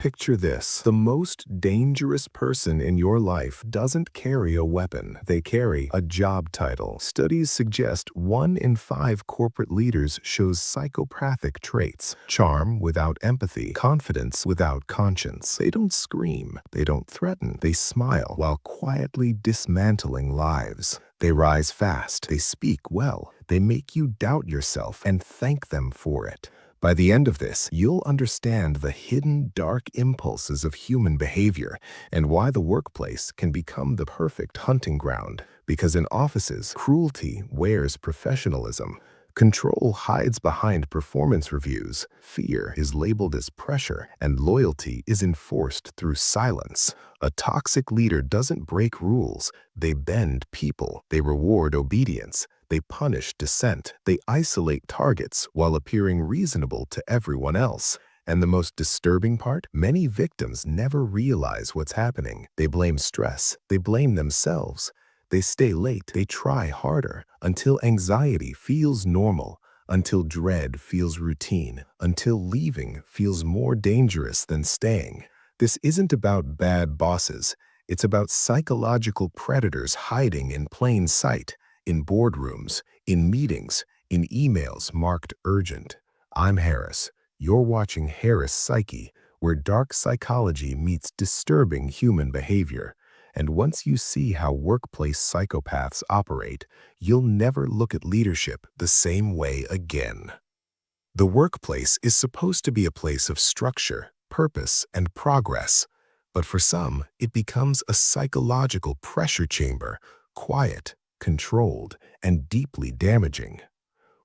Picture this. The most dangerous person in your life doesn't carry a weapon. They carry a job title. Studies suggest 1 in 5 corporate leaders shows psychopathic traits. Charm without empathy. Confidence without conscience. They don't scream. They don't threaten. They smile while quietly dismantling lives. They rise fast. They speak well. They make you doubt yourself and thank them for it. By the end of this, you'll understand the hidden dark impulses of human behavior and why the workplace can become the perfect hunting ground. Because in offices, cruelty wears professionalism. Control hides behind performance reviews. Fear is labeled as pressure, and loyalty is enforced through silence. A toxic leader doesn't break rules. They bend people. They reward obedience. They punish dissent. They isolate targets while appearing reasonable to everyone else. And the most disturbing part? Many victims never realize what's happening. They blame stress. They blame themselves. They stay late. They try harder until anxiety feels normal, until dread feels routine, until leaving feels more dangerous than staying. This isn't about bad bosses. It's about psychological predators hiding in plain sight. In boardrooms, in meetings, in emails marked urgent. I'm Haris. You're watching Haris Psyche, where dark psychology meets disturbing human behavior. And once you see how workplace psychopaths operate, you'll never look at leadership the same way again. The workplace is supposed to be a place of structure, purpose, and progress. But for some, it becomes a psychological pressure chamber, quiet, controlled, and deeply damaging.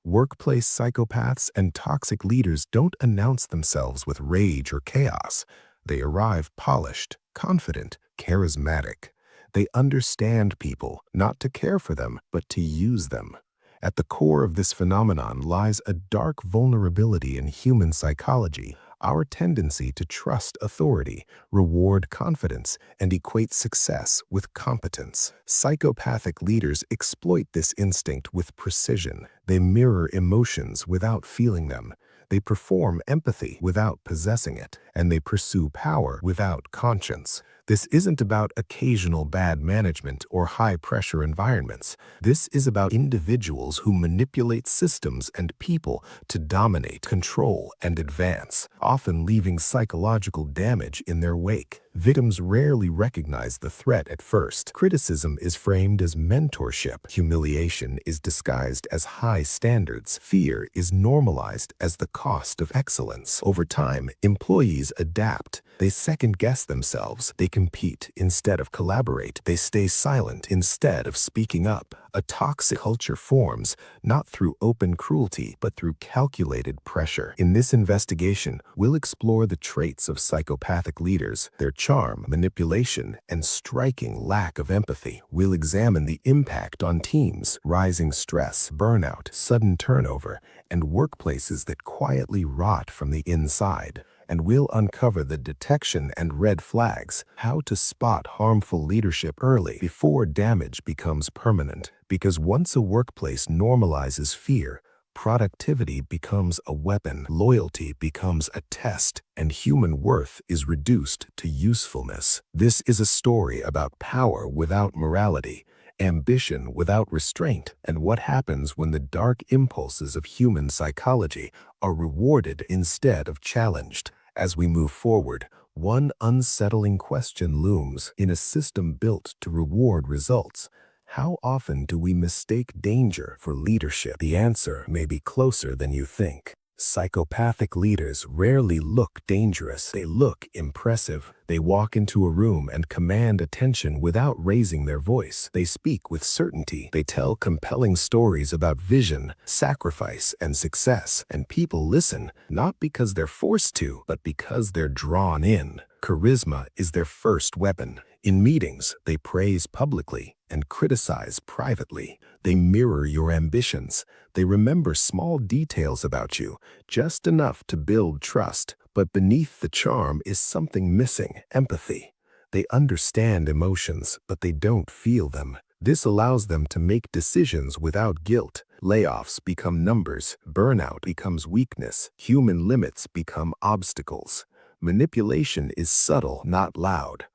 Workplace psychopaths and toxic leaders don't announce themselves with rage or chaos. They arrive polished, confident, charismatic. They understand people, not to care for them, but to use them. At the core of this phenomenon lies a dark vulnerability in human psychology, our tendency to trust authority, reward confidence, and equate success with competence. Psychopathic leaders exploit this instinct with precision. They mirror emotions without feeling them. They perform empathy without possessing it, and they pursue power without conscience. This isn't about occasional bad management or high-pressure environments. This is about individuals who manipulate systems and people to dominate, control, and advance, often leaving psychological damage in their wake. Victims rarely recognize the threat at first. Criticism is framed as mentorship. Humiliation is disguised as high standards. Fear is normalized as the cost of excellence. Over time, employees adapt. They second-guess themselves. They compete instead of collaborate. They stay silent instead of speaking up. A toxic culture forms, not through open cruelty, but through calculated pressure. In this investigation, we'll explore the traits of psychopathic leaders, their charm, manipulation, and striking lack of empathy. We'll examine the impact on teams, rising stress, burnout, sudden turnover, and workplaces that quietly rot from the inside. And we'll uncover the detection and red flags, how to spot harmful leadership early before damage becomes permanent. Because once a workplace normalizes fear, productivity becomes a weapon, loyalty becomes a test, and human worth is reduced to usefulness. This is a story about power without morality, ambition without restraint, and what happens when the dark impulses of human psychology are rewarded instead of challenged. As we move forward, one unsettling question looms. In a system built to reward results, how often do we mistake danger for leadership? The answer may be closer than you think. Psychopathic leaders rarely look dangerous. They look impressive. They walk into a room and command attention without raising their voice. They speak with certainty. They tell compelling stories about vision, sacrifice, and success. And people listen, not because they're forced to, but because they're drawn in. Charisma is their first weapon. In meetings, they praise publicly and criticize privately. They mirror your ambitions. They remember small details about you, just enough to build trust. But beneath the charm is something missing: empathy. They understand emotions, but they don't feel them. This allows them to make decisions without guilt. Layoffs become numbers, burnout becomes weakness, human limits become obstacles. Manipulation is subtle, not loud.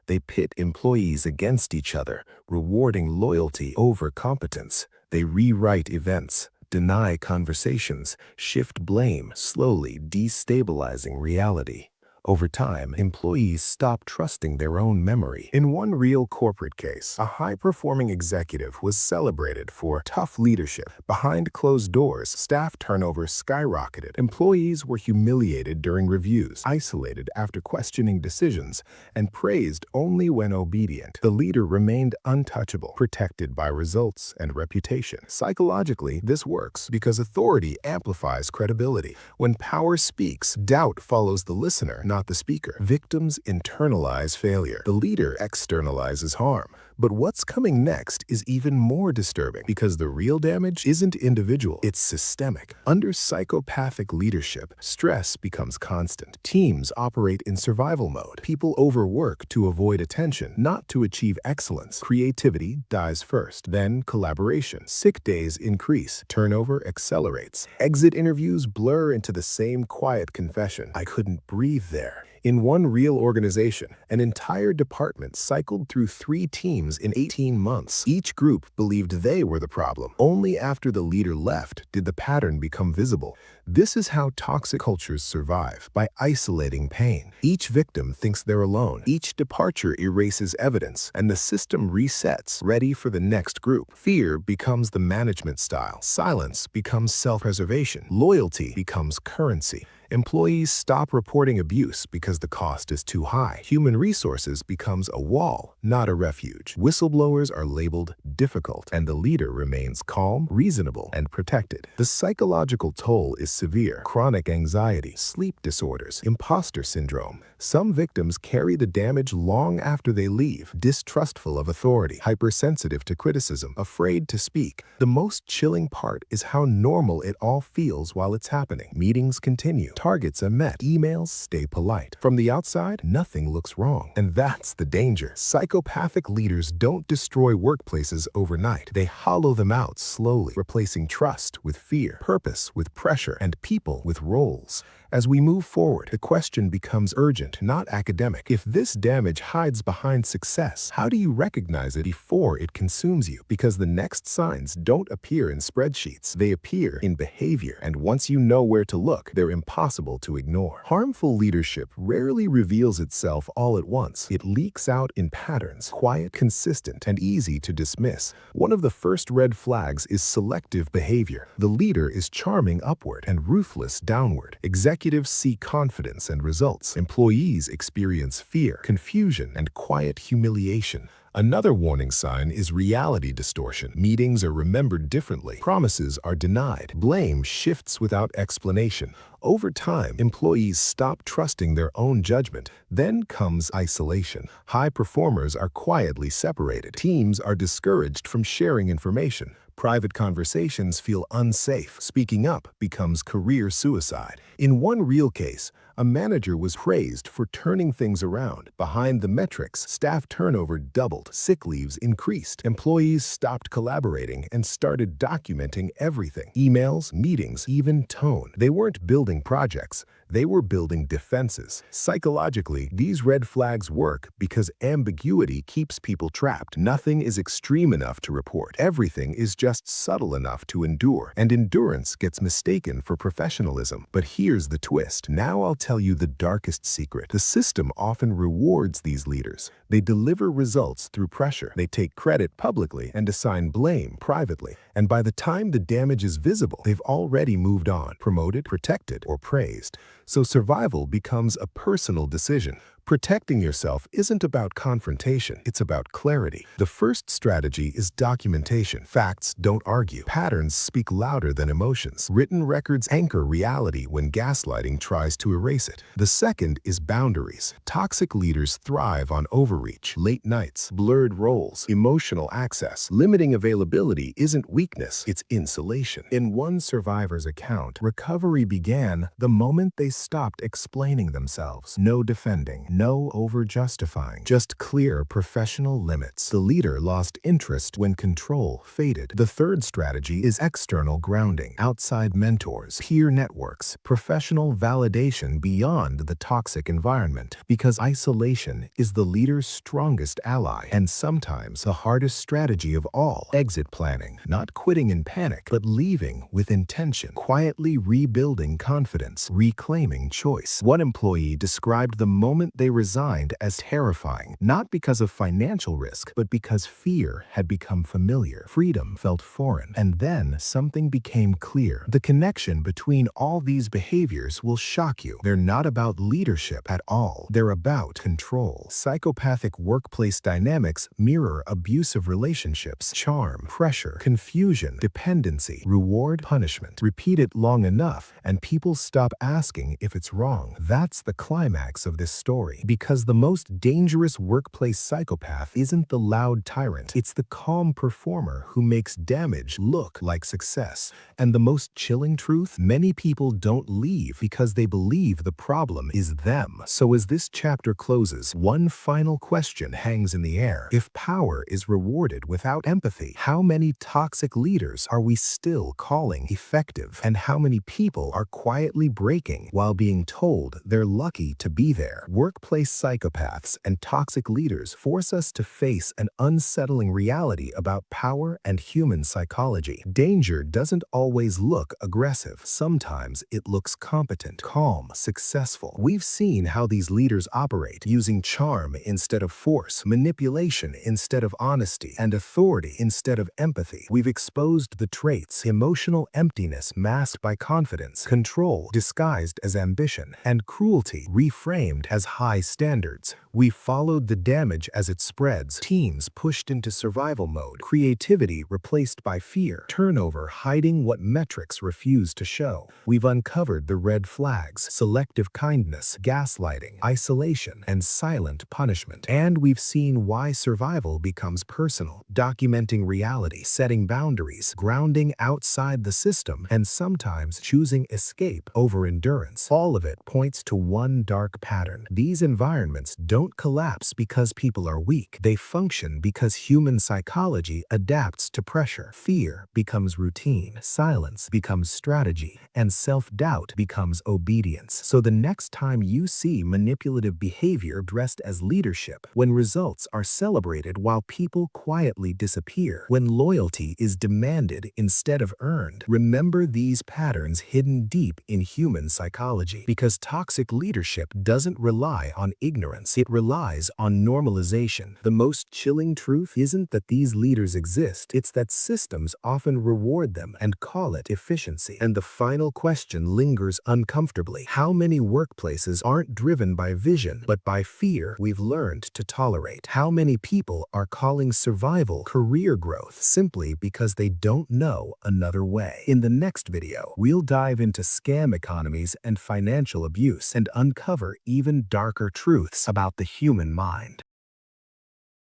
They pit employees against each other, rewarding loyalty over competence. They rewrite events, deny conversations, shift blame, slowly destabilizing reality. Over time, employees stop trusting their own memory. In one real corporate case, a high-performing executive was celebrated for tough leadership. Behind closed doors, staff turnover skyrocketed. Employees were humiliated during reviews, isolated after questioning decisions, and praised only when obedient. The leader remained untouchable, protected by results and reputation. Psychologically, this works because authority amplifies credibility. When power speaks, doubt follows the listener, not the speaker. Victims internalize failure. The leader externalizes harm. But what's coming next is even more disturbing because the real damage isn't individual, it's systemic. Under psychopathic leadership, stress becomes constant. Teams operate in survival mode. People overwork to avoid attention, not to achieve excellence. Creativity dies first, then collaboration. Sick days increase. Turnover accelerates. Exit interviews blur into the same quiet confession. I couldn't breathe there. In one real organization, an entire department cycled through 3 teams in 18 months. Each group believed they were the problem. Only after the leader left did the pattern become visible. This is how toxic cultures survive, by isolating pain. Each victim thinks they're alone. Each departure erases evidence, and the system resets, ready for the next group. Fear becomes the management style. Silence becomes self-preservation. Loyalty becomes currency. Employees stop reporting abuse because the cost is too high. Human resources becomes a wall, not a refuge. Whistleblowers are labeled difficult, and the leader remains calm, reasonable, and protected. The psychological toll is severe. Chronic anxiety, sleep disorders, imposter syndrome. Some victims carry the damage long after they leave, distrustful of authority, hypersensitive to criticism, afraid to speak. The most chilling part is how normal it all feels while it's happening. Meetings continue. Targets are met. Emails stay polite. From the outside, nothing looks wrong. And that's the danger. Psychopathic leaders don't destroy workplaces overnight. They hollow them out slowly, replacing trust with fear, purpose with pressure, and people with roles. As we move forward, the question becomes urgent, not academic. If this damage hides behind success, how do you recognize it before it consumes you? Because the next signs don't appear in spreadsheets. They appear in behavior. And once you know where to look, they're impossible to ignore. Harmful leadership rarely reveals itself all at once. It leaks out in patterns, quiet, consistent, and easy to dismiss. One of the first red flags is selective behavior. The leader is charming upward and ruthless downward. Executives see confidence and results. Employees experience fear, confusion, and quiet humiliation. Another warning sign is reality distortion. Meetings are remembered differently. Promises are denied. Blame shifts without explanation. Over time, employees stop trusting their own judgment. Then comes isolation. High performers are quietly separated. Teams are discouraged from sharing information. Private conversations feel unsafe. Speaking up becomes career suicide. In one real case, a manager was praised for turning things around. Behind the metrics, staff turnover doubled, sick leaves increased, employees stopped collaborating and started documenting everything. Emails, meetings, even tone. They weren't building projects, they were building defenses. Psychologically, these red flags work because ambiguity keeps people trapped. Nothing is extreme enough to report. Everything is just subtle enough to endure, and endurance gets mistaken for professionalism. But here's the twist. Now I'll tell you the darkest secret. The system often rewards these leaders. They deliver results through pressure. They take credit publicly and assign blame privately. And by the time the damage is visible, they've already moved on, promoted, protected, or praised. So survival becomes a personal decision. Protecting yourself isn't about confrontation, it's about clarity. The first strategy is documentation. Facts don't argue. Patterns speak louder than emotions. Written records anchor reality when gaslighting tries to erase it. The second is boundaries. Toxic leaders thrive on overreach, late nights, blurred roles, emotional access. Limiting availability isn't weakness, it's insulation. In one survivor's account, recovery began the moment they stopped explaining themselves. No defending, No over-justifying, just clear professional limits. The leader lost interest when control faded. The third strategy is external grounding, outside mentors, peer networks, professional validation beyond the toxic environment, because isolation is the leader's strongest ally and sometimes the hardest strategy of all. Exit planning, not quitting in panic, but leaving with intention, quietly rebuilding confidence, reclaiming choice. One employee described the moment they resigned as terrifying, not because of financial risk, but because fear had become familiar. Freedom felt foreign. And then something became clear. The connection between all these behaviors will shock you. They're not about leadership at all. They're about control. Psychopathic workplace dynamics mirror abusive relationships. Charm, pressure, confusion, dependency, reward, punishment. Repeat it long enough, and people stop asking if it's wrong. That's the climax of this story. Because the most dangerous workplace psychopath isn't the loud tyrant. It's the calm performer who makes damage look like success. And the most chilling truth? Many people don't leave because they believe the problem is them. So as this chapter closes, one final question hangs in the air. If power is rewarded without empathy, how many toxic leaders are we still calling effective? And how many people are quietly breaking while being told they're lucky to be there? Workplace psychopaths and toxic leaders force us to face an unsettling reality about power and human psychology. Danger doesn't always look aggressive. Sometimes it looks competent, calm, successful. We've seen how these leaders operate, using charm instead of force, manipulation instead of honesty, and authority instead of empathy. We've exposed the traits: emotional emptiness masked by confidence, control disguised as ambition, and cruelty reframed as high standards. We followed the damage as it spreads, teams pushed into survival mode, creativity replaced by fear, turnover hiding what metrics refuse to show. We've uncovered the red flags: selective kindness, gaslighting, isolation, and silent punishment. And we've seen why survival becomes personal, documenting reality, setting boundaries, grounding outside the system, and sometimes choosing escape over endurance. All of it points to one dark pattern. These environments don't collapse because people are weak. They function because human psychology adapts to pressure. Fear becomes routine, silence becomes strategy, and self-doubt becomes obedience. So the next time you see manipulative behavior dressed as leadership, when results are celebrated while people quietly disappear, when loyalty is demanded instead of earned, remember these patterns hidden deep in human psychology. Because toxic leadership doesn't rely on ignorance, it relies on normalization. The most chilling truth isn't that these leaders exist, it's that systems often reward them and call it efficiency. And the final question lingers uncomfortably. How many workplaces aren't driven by vision, but by fear we've learned to tolerate? How many people are calling survival career growth simply because they don't know another way? In the next video, we'll dive into scam economies and financial abuse and uncover even darker truths about the human mind.